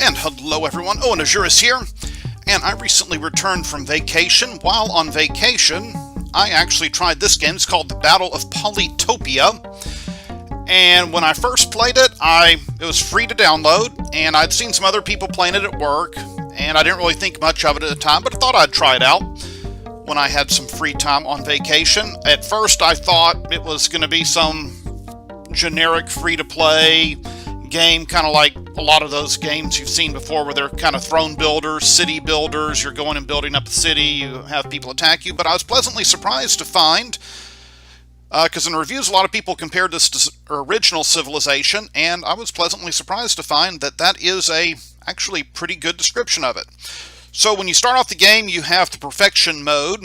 And hello everyone, Owenazuris here, and I recently returned from vacation. While on vacation, I actually tried this game. It's called The Battle of Polytopia, and when I first played it, it was free to download, and I'd seen some other people playing it at work, and I didn't really think much of it at the time, but I thought I'd try it out when I had some free time on vacation. At first, I thought it was going to be some generic free-to-play game, kind of like a lot of those games you've seen before where they're kind of throne builders, city builders. You're going and building up a city, you have people attack you. But I was pleasantly surprised to find, because in the reviews a lot of people compared this to original Civilization, and I was pleasantly surprised to find that that is a actually pretty good description of it. So when you start off the game, you have the perfection mode,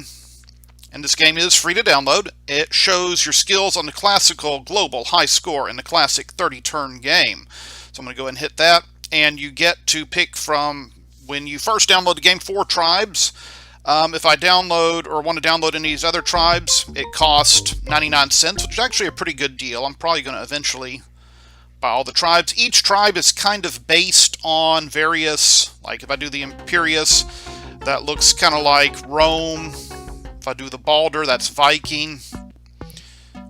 and this game is free to download. It shows your skills on the classical global high score in the classic 30-turn game. So I'm going to go ahead and hit that, and you get to pick from, when you first download the game, 4 tribes. If I download or want to download any of these other tribes, it costs 99 cents, which is actually a pretty good deal. I'm probably going to eventually buy all the tribes. Each tribe is kind of based on various, like if I do the Imperius, that looks kind of like Rome. If I do the Balder, that's Viking,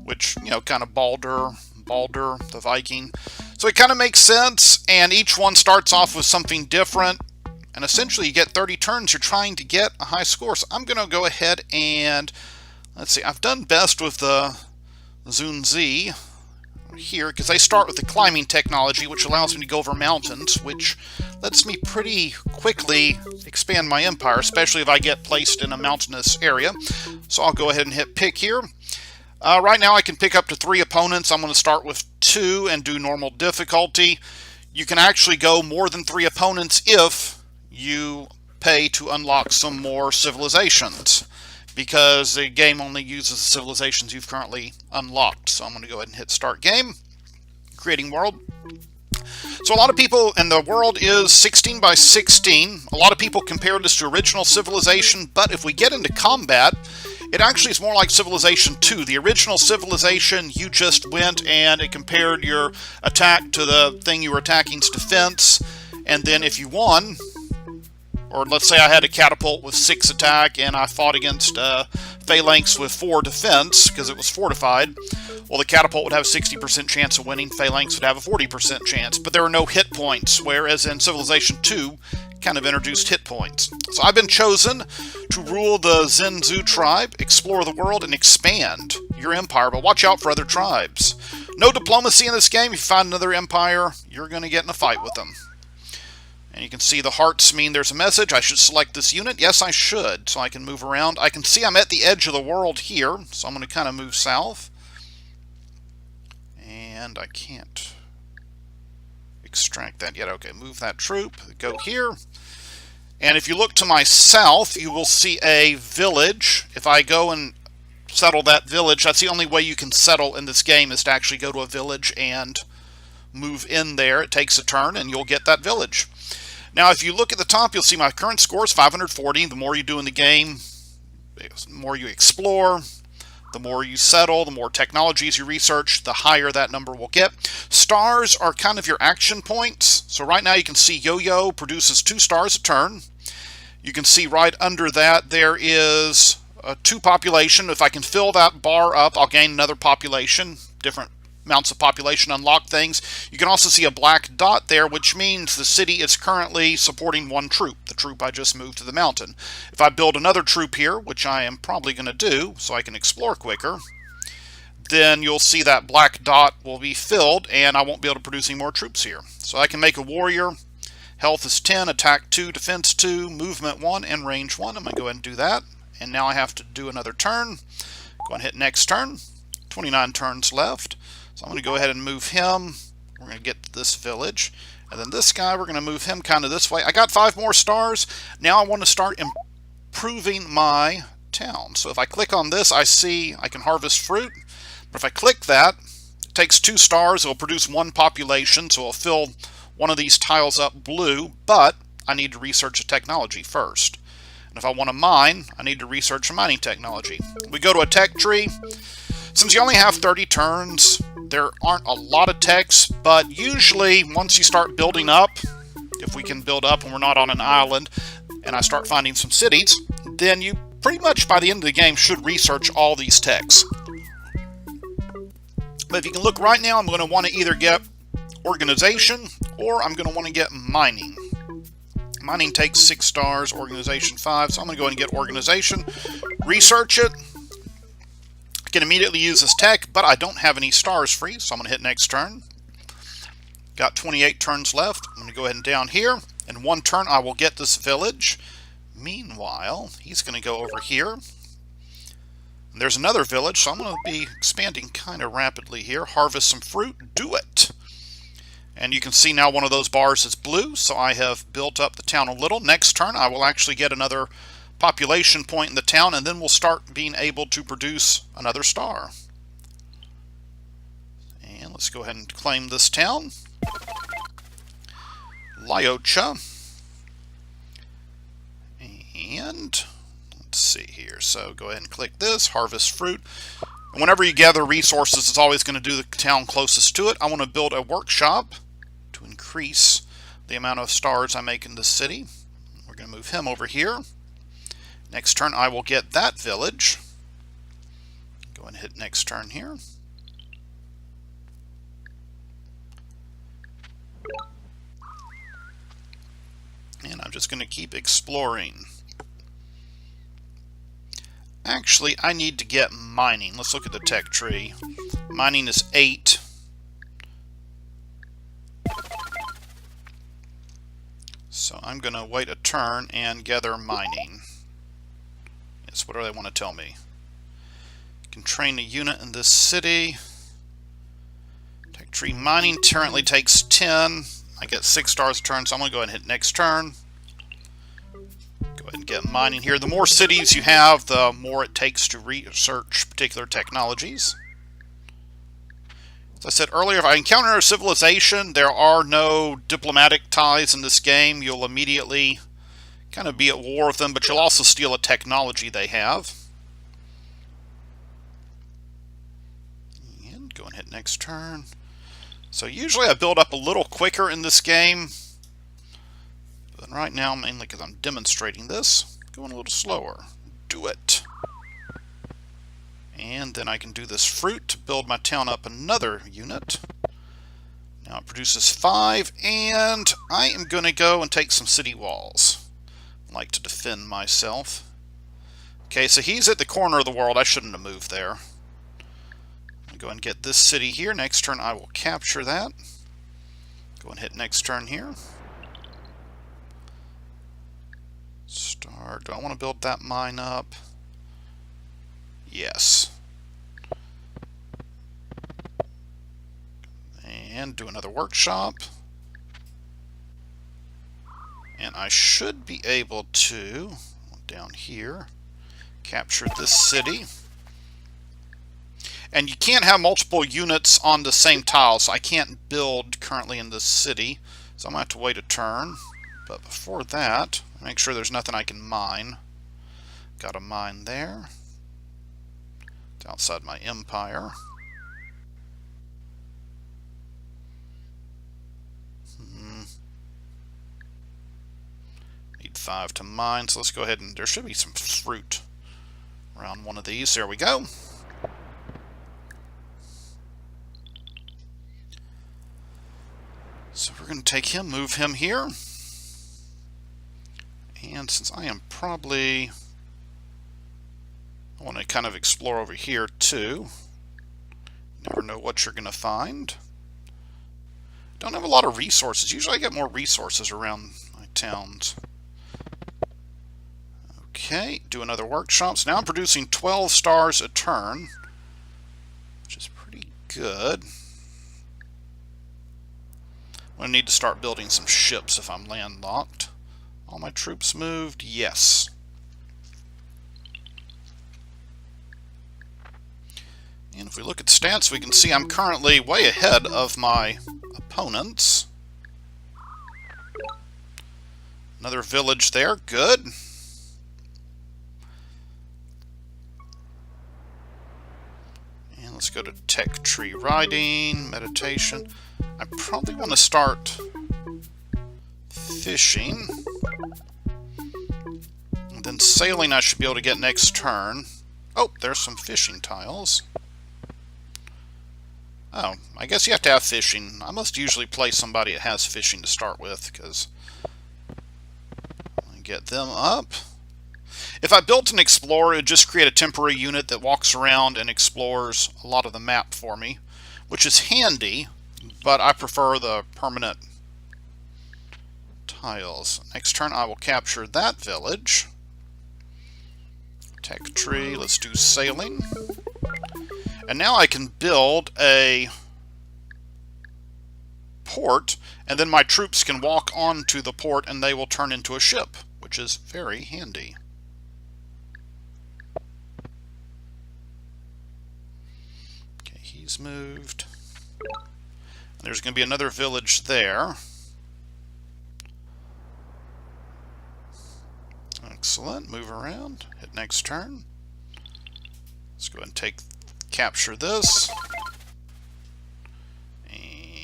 which, you know, kind of Balder, the Viking. So it kind of makes sense, and each one starts off with something different, and essentially you get 30 turns. You're trying to get a high score. So I'm going to go ahead and, let's see, I've done best with the Xin-Xi here, because they start with the climbing technology, which allows me to go over mountains, which lets me pretty quickly expand my empire, especially if I get placed in a mountainous area. So I'll go ahead and hit pick here. Right now I can pick up to 3 opponents. I'm going to start with 2 and do normal difficulty. You can actually go more than 3 opponents if you pay to unlock some more civilizations, because the game only uses the civilizations you've currently unlocked. So I'm going to go ahead and hit start game, creating world. So a lot of people, and the world is 16 by 16. A lot of people compare this to original Civilization, but if we get into combat, it actually is more like Civilization 2. The original Civilization, you just went and it compared your attack to the thing you were attacking's defense, and then if you won, or let's say I had a catapult with 6 attack and I fought against phalanx with 4 defense because it was fortified, well, the catapult would have a 60% chance of winning, phalanx would have a 40% chance, but there were no hit points, whereas in Civilization 2 kind of introduced hit points. So I've been chosen to rule the Xin-Xi tribe, explore the world, and expand your empire, but watch out for other tribes. No diplomacy in this game. If you find another empire, you're going to get in a fight with them. And you can see the hearts mean there's a message. I should select this unit. Yes, I should, so I can move around. I can see I'm at the edge of the world here, so I'm going to kind of move south. And I can't extract that yet. Okay, move that troop. Go here. And if you look to my south, you will see a village. If I go and settle that village, that's the only way you can settle in this game, is to actually go to a village and move in there. It takes a turn, and you'll get that village. Now, if you look at the top, you'll see my current score is 540. The more you do in the game, the more you explore, the more you settle, the more technologies you research, the higher that number will get. Stars are kind of your action points. So right now you can see Yo-Yo produces 2 stars a turn. You can see right under that there is 2 population. If I can fill that bar up, I'll gain another population. Different amounts of population unlock things. You can also see a black dot there, which means the city is currently supporting 1 troop, the troop I just moved to the mountain. If I build another troop here, which I am probably going to do so I can explore quicker, then you'll see that black dot will be filled and I won't be able to produce any more troops here. So I can make a warrior. Health is 10, attack 2, defense 2, movement 1, and range 1. I'm going to go ahead and do that. And now I have to do another turn. Go and hit next turn. 29 turns left. So I'm going to go ahead and move him. We're going to get to this village. And then this guy, we're going to move him kind of this way. I got 5 more stars. Now I want to start improving my town. So if I click on this, I see I can harvest fruit. But if I click that, it takes 2 stars. It'll produce 1 population. So it'll fill one of these tiles up blue. But I need to research a technology first. And if I want to mine, I need to research a mining technology. We go to a tech tree. Since you only have 30 turns, there aren't a lot of techs, but usually once you start building up, if we can build up and we're not on an island, and I start finding some cities, then you pretty much by the end of the game should research all these techs. But if you can look right now, I'm going to want to either get organization or I'm going to want to get mining. Mining takes 6 stars, organization 5, so I'm going to go ahead and get organization, research it. I can immediately use this tech, but I don't have any stars free, so I'm going to hit next turn. Got 28 turns left. I'm going to go ahead and down here. In 1 turn, I will get this village. Meanwhile, he's going to go over here. There's another village, so I'm going to be expanding kind of rapidly here. Harvest some fruit. Do it. And you can see now one of those bars is blue, so I have built up the town a little. Next turn, I will actually get another population point in the town, and then we'll start being able to produce another star. And let's go ahead and claim this town. Lyocha. And let's see here. So go ahead and click this, harvest fruit. And whenever you gather resources, it's always going to do the town closest to it. I want to build a workshop to increase the amount of stars I make in this city. We're going to move him over here. Next turn, I will get that village. Go ahead and hit next turn here. And I'm just going to keep exploring. Actually, I need to get mining. Let's look at the tech tree. Mining is 8. So I'm going to wait a turn and gather mining. Yes, what do they want to tell me? You can train a unit in this city. Tech tree mining currently takes 10. I get 6 stars a turn, so I'm going to go ahead and hit next turn. Go ahead and get mining here. The more cities you have, the more it takes to research particular technologies. As I said earlier, if I encounter a civilization, there are no diplomatic ties in this game. You'll immediately kind of be at war with them, but you'll also steal a technology they have. And go and hit next turn. So usually I build up a little quicker in this game. But right now, mainly because I'm demonstrating this, going a little slower. Do it. And then I can do this fruit to build my town up another unit. Now it produces 5, and I am going to go and take some city walls. I like to defend myself. Okay, so he's at the corner of the world. I shouldn't have moved there. I'm going to go and get this city here. Next turn I will capture that. Go and hit next turn here. Start. Do I want to build that mine up? Yes. And do another workshop. And I should be able to, down here, capture this city. And you can't have multiple units on the same tile, so I can't build currently in this city. So I'm going to have to wait a turn. But before that, make sure there's nothing I can mine. Got a mine there. It's outside my empire. Need 5 to mine, so let's go ahead and there should be some fruit around one of these. There we go. So we're going to take him, move him here. And since I am probably... I want to kind of explore over here too. Never know what you're going to find. Don't have a lot of resources. Usually I get more resources around my towns. Okay, do another workshop. So now I'm producing 12 stars a turn, which is pretty good. I'm going to need to start building some ships if I'm landlocked. All my troops moved? Yes. And if we look at stats, we can see I'm currently way ahead of my opponents. Another village there, good. And let's go to tech tree riding, meditation. I probably want to start fishing. And then sailing I should be able to get next turn. Oh, there's some fishing tiles. Oh, I guess you have to have fishing. I must usually play somebody that has fishing to start with, because I get them up. If I built an explorer, it would just create a temporary unit that walks around and explores a lot of the map for me, which is handy, but I prefer the permanent tiles. Next turn I will capture that village. Tech tree, let's do sailing. And now I can build a port, and then my troops can walk onto the port and they will turn into a ship, which is very handy. Okay, he's moved. And there's going to be another village there. Excellent. Move around. Hit next turn. Let's go ahead and capture this.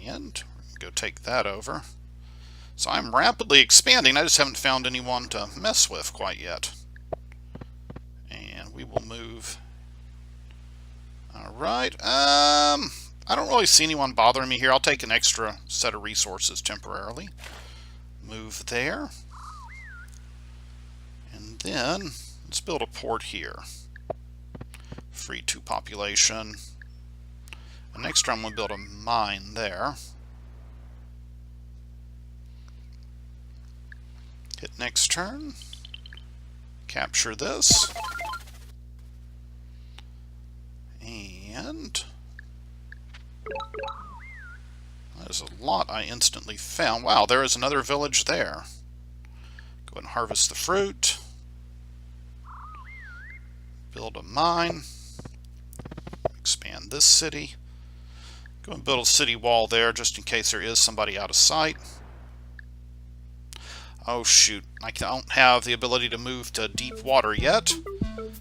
And go take that over. So I'm rapidly expanding. I just haven't found anyone to mess with quite yet. And we will move. Alright. I don't really see anyone bothering me here. I'll take an extra set of resources temporarily. Move there. And then let's build a port here. Free 2 population. And next turn we'll build a mine there. Hit next turn. Capture this. And there's a lot I instantly found. Wow, there is another village there. Go ahead and harvest the fruit. Build a mine. Expand this city. Go and build a city wall there just in case there is somebody out of sight. Oh shoot, I don't have the ability to move to deep water yet.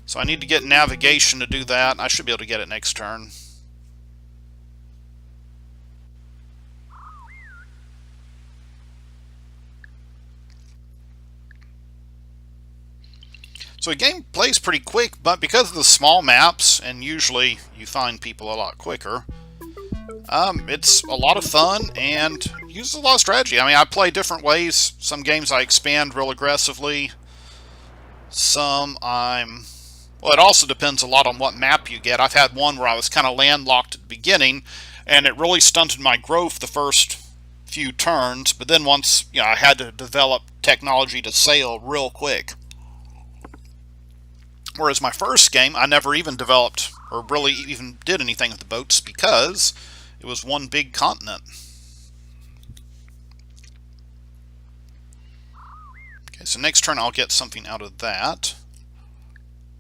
So I need to get navigation to do that. I should be able to get it next turn. So the game plays pretty quick, but because of the small maps, and usually you find people a lot quicker, it's a lot of fun and uses a lot of strategy. I mean, I play different ways. Some games I expand real aggressively. Some well, it also depends a lot on what map you get. I've had one where I was kind of landlocked at the beginning, and it really stunted my growth the first few turns, but then once, I had to develop technology to sail real quick. Whereas my first game, I never even developed or really even did anything with the boats because it was one big continent. Okay, so next turn I'll get something out of that.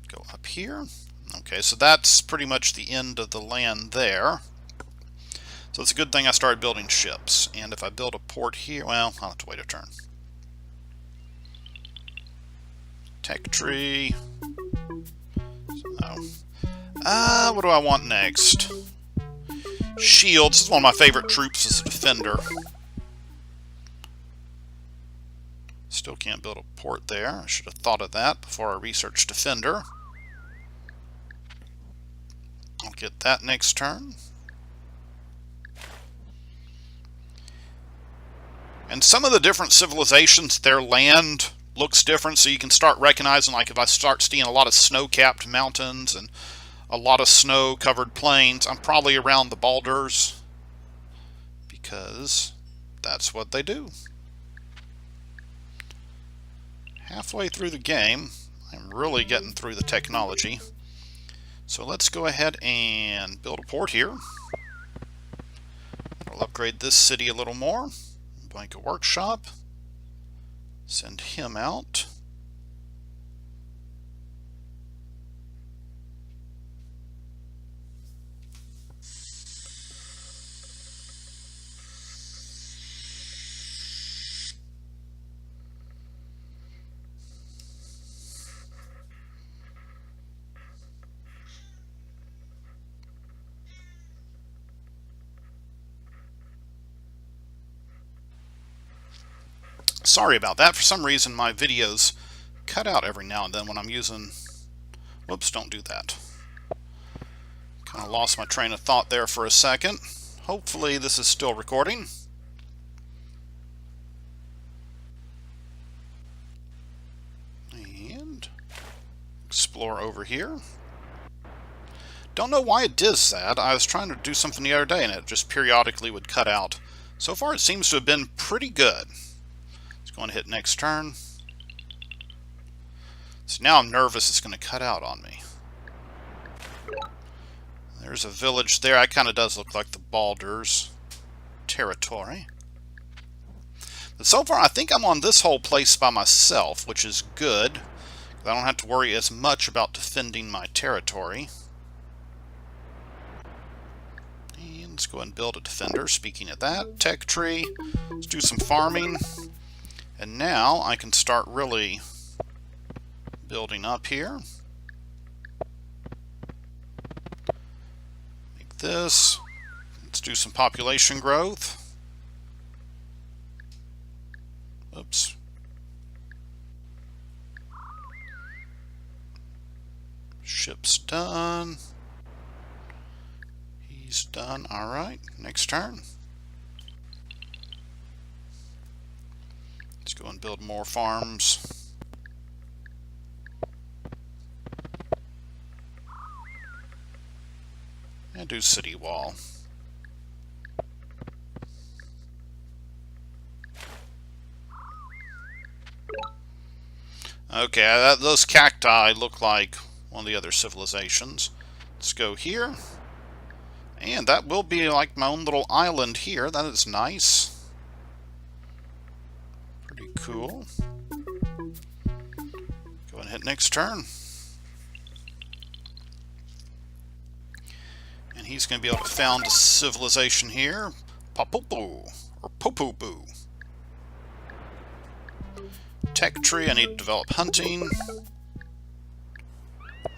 Go up here. Okay, so that's pretty much the end of the land there. So it's a good thing I started building ships. And if I build a port here, well, I'll have to wait a turn. Tech tree. What do I want next? Shields. This is one of my favorite troops as a defender. Still can't build a port there. I should have thought of that before I researched defender. I'll get that next turn. And some of the different civilizations, their land looks different, so you can start recognizing, like if I start seeing a lot of snow-capped mountains and a lot of snow-covered plains, I'm probably around the Baldurs, because that's what they do. Halfway through the game, I'm really getting through the technology. So let's go ahead and build a port here. I'll upgrade this city a little more. Blank a workshop. Send him out. Sorry about that. For some reason my videos cut out every now and then when I'm using... Whoops, don't do that. Kind of lost my train of thought there for a second. Hopefully this is still recording. And explore over here. Don't know why it does that. I was trying to do something the other day and it just periodically would cut out. So far it seems to have been pretty good. Let's go and hit next turn. So now I'm nervous it's going to cut out on me. There's a village there. It kind of does look like the Baldur's territory. But so far I think I'm on this whole place by myself, which is good. I don't have to worry as much about defending my territory. And let's go ahead and build a defender. Speaking of that, tech tree. Let's do some farming. And now I can start really building up here. Like this. Let's do some population growth. Oops. Ship's done. He's done. Alright, next turn. Let's go and build more farms. And do city wall. Okay, those cacti look like one of the other civilizations. Let's go here. And that will be like my own little island here. That is nice. Pretty cool. Go and hit next turn. And he's going to be able to found a civilization here. Papopo, or Popopo. Tech tree, I need to develop hunting.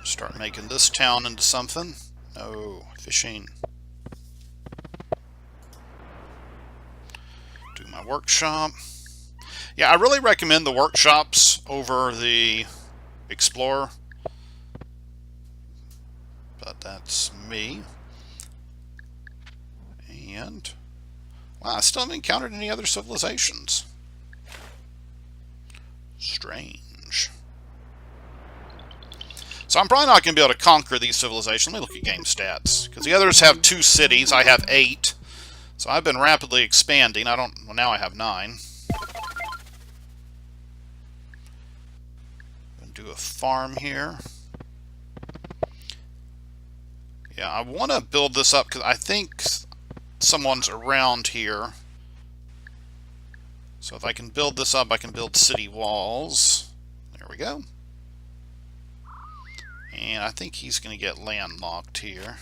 Start making this town into something. No, fishing. Do my workshop. Yeah, I really recommend the workshops over the Explorer. But that's me. And, wow, I still haven't encountered any other civilizations. Strange. So I'm probably not going to be able to conquer these civilizations. Let me look at game stats. Because the others have 2 cities. I have 8. So I've been rapidly expanding. Well, now I have 9. I'm going to do a farm here. Yeah, I want to build this up because I think someone's around here. So if I can build this up, I can build city walls. There we go. And I think he's going to get landlocked here.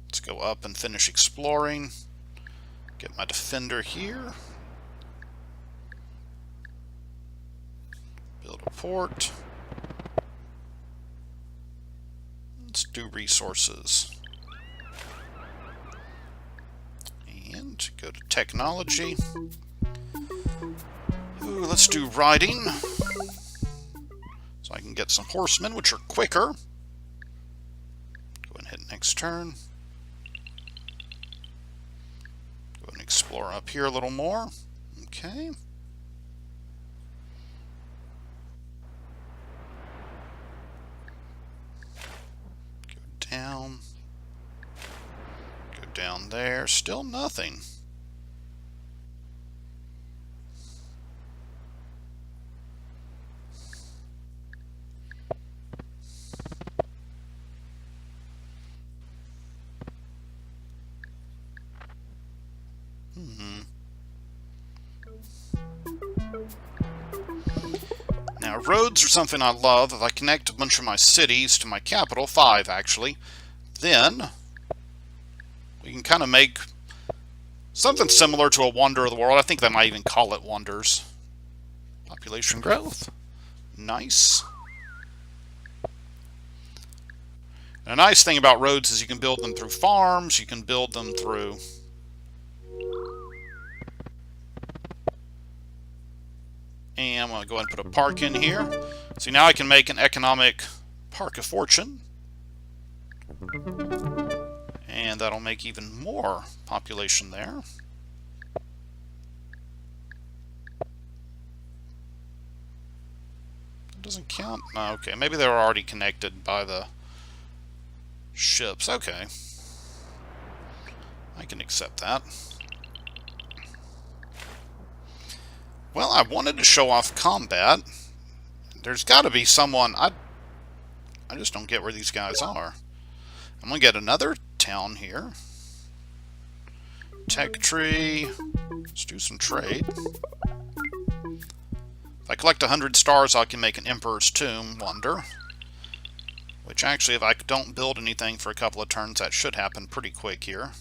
Let's go up and finish exploring. Get my defender here. Build a port. Let's do resources. And go to technology. Ooh, let's do riding. So I can get some horsemen, which are quicker. Go and hit next turn. Go and explore up here a little more. Okay. Go down. Go down there. Still nothing. Now, roads are something I love. If I connect a bunch of my cities to my capital, 5 actually, then we can kind of make something similar to a wonder of the world. I think they might even call it wonders. Population growth. Nice. And a nice thing about roads is you can build them through farms, you can build them through And I'm going to go ahead and put a park in here. See, now I can make an economic park of fortune. And that'll make even more population there. It doesn't count? Oh, okay, maybe they were already connected by the ships. Okay. I can accept that. Well, I wanted to show off combat. There's got to be someone... I just don't get where these guys are. I'm going to get another town here. Tech tree. Let's do some trade. If I collect 100 stars, I can make an Emperor's Tomb wonder. Which actually, if I don't build anything for a couple of turns, that should happen pretty quick here.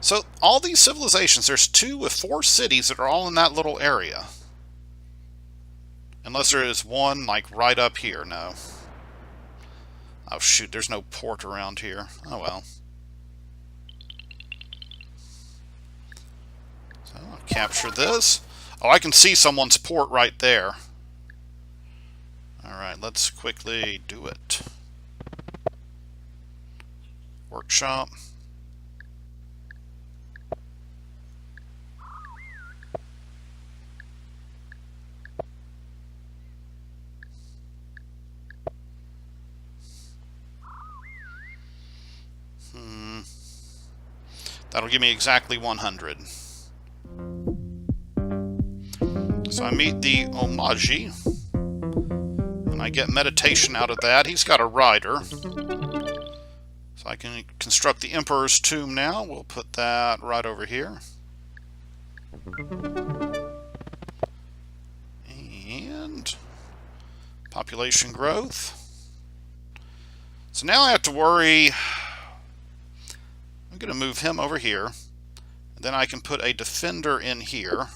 So, all these civilizations, there's 2 with 4 cities that are all in that little area. Unless there is one, like, right up here. No. Oh, shoot, there's no port around here. Oh, well. So, I'll capture this. Oh, I can see someone's port right there. Alright, let's quickly do it. Workshop. That'll give me exactly 100. So I meet the Omaji, and I get meditation out of that. He's got a rider. So I can construct the Emperor's Tomb now. We'll put that right over here. And population growth. So now I have to worry... I'm going to move him over here. And then I can put a defender in here.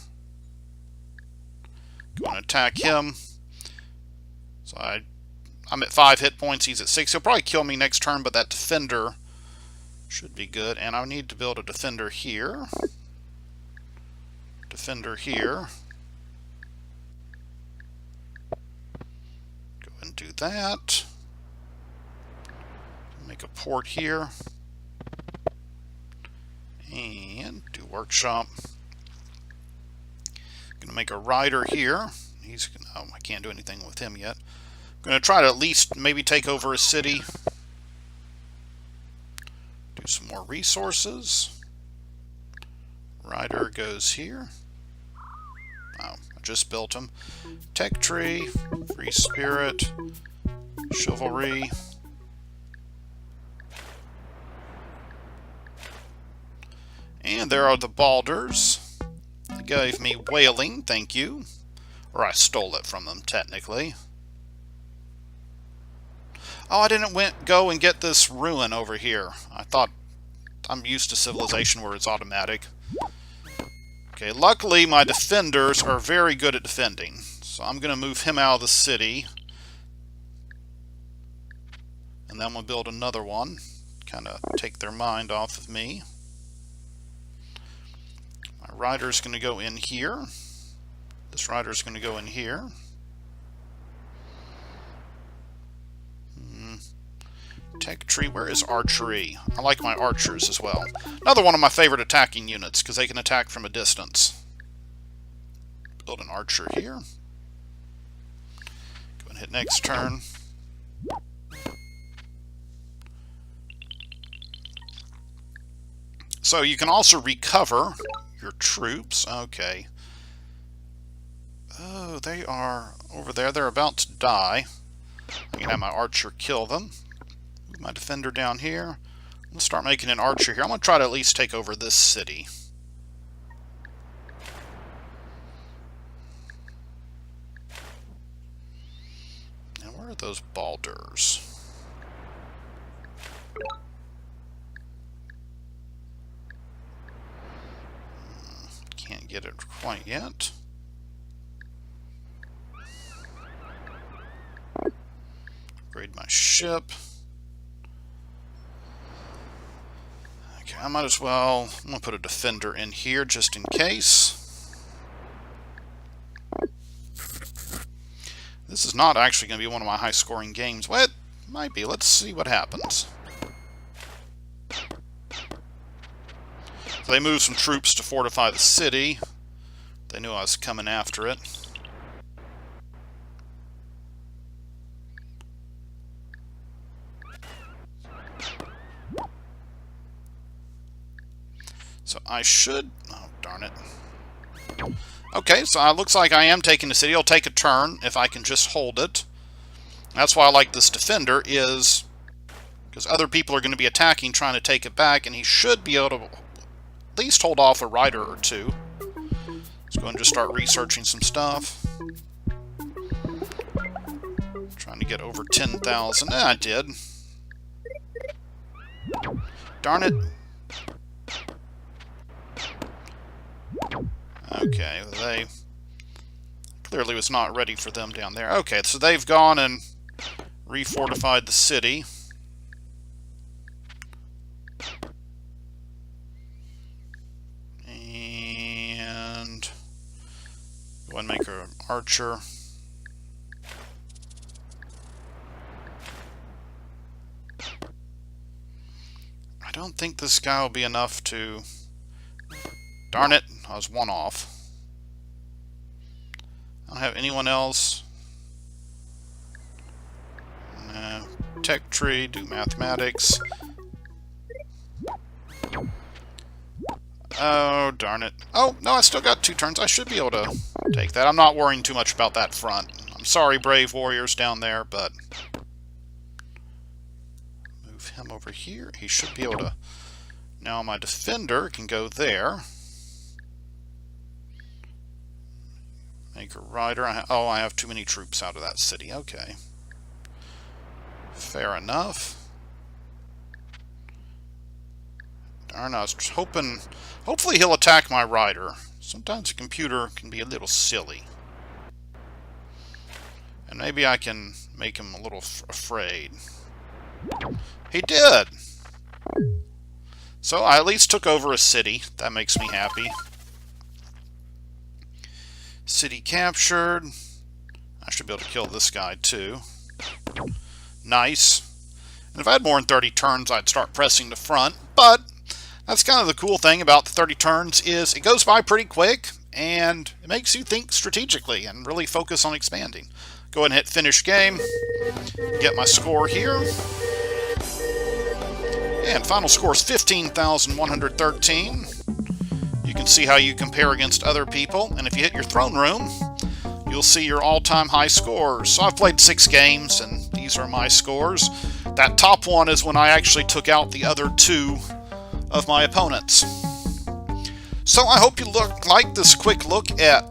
Go and attack him. So I'm at 5 hit points. He's at 6. He'll probably kill me next turn, but that defender should be good. And I need to build a defender here. Defender here. Go and do that. Make a port here. And do workshop. Gonna make a rider here. He's gonna, oh, I can't do anything with him yet. Gonna try to at least maybe take over a city. Do some more resources. Rider goes here. Oh, I just built him. Tech tree, free spirit, chivalry. And there are the Balders. They gave me whaling, thank you. Or I stole it from them, technically. Oh, I didn't go and get this ruin over here. I thought I'm used to civilization where it's automatic. Okay, luckily my defenders are very good at defending. So I'm going to move him out of the city. And then I'm going to build another one. Kind of take their mind off of me. My rider's going to go in here. This rider's going to go in here. Tech tree, where is archery? I like my archers as well. Another one of my favorite attacking units, because they can attack from a distance. Build an archer here. Go and hit next turn. So you can also recover your troops. Okay. Oh, they are over there. They're about to die. I can have my archer kill them. Move my defender down here. Let's start making an archer here. I'm going to try to at least take over this city. Now, where are those Balders? Can't get it quite yet. Upgrade my ship. I might as well... I'm going to put a defender in here just in case. This is not actually going to be one of my high-scoring games. Well, it might be. Let's see what happens. So they moved some troops to fortify the city. They knew I was coming after it. So I should... Oh, darn it. Okay, so it looks like I am taking the city. I'll take a turn if I can just hold it. That's why I like this defender, is because other people are going to be attacking, trying to take it back, and he should be able to at least hold off a rider or two. Let's go and just start researching some stuff. Trying to get over 10,000. I did. Darn it. Okay, they clearly was not ready for them down there. Okay, so they've gone and refortified the city. And go and make an archer. I don't think this guy will be enough to... Darn it, I was one off. I don't have anyone else. No. Tech tree, do mathematics. Oh, darn it. Oh, no, I still got 2 turns. I should be able to take that. I'm not worrying too much about that front. I'm sorry, brave warriors down there, but... Move him over here. He should be able to... Now my defender can go there. Make a rider. Oh, I have too many troops out of that city. Okay. Fair enough. Darn, I was hoping... Hopefully he'll attack my rider. Sometimes a computer can be a little silly. And maybe I can make him a little afraid. He did! So I at least took over a city. That makes me happy. City captured. I should be able to kill this guy too. Nice. And if I had more than 30 turns, I'd start pressing the front. But that's kind of the cool thing about the 30 turns, is it goes by pretty quick, and it makes you think strategically and really focus on expanding. Go ahead and hit finish game. Get my score here. And final score is 15,113. You can see how you compare against other people, and if you hit your throne room, you'll see your all-time high scores. So I've played 6 games, and these are my scores. That top one is when I actually took out the other 2 of my opponents. So I hope you like this quick look at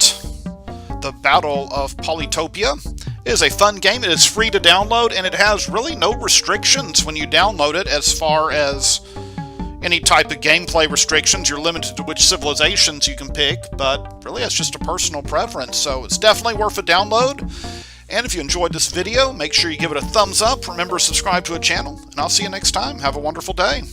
the Battle of Polytopia. It is a fun game. It is free to download, and it has really no restrictions when you download it as far as any type of gameplay restrictions. You're limited to which civilizations you can pick, but really it's just a personal preference, so it's definitely worth a download. And if you enjoyed this video, make sure you give it a thumbs up. Remember to subscribe to the channel, and I'll see you next time. Have a wonderful day.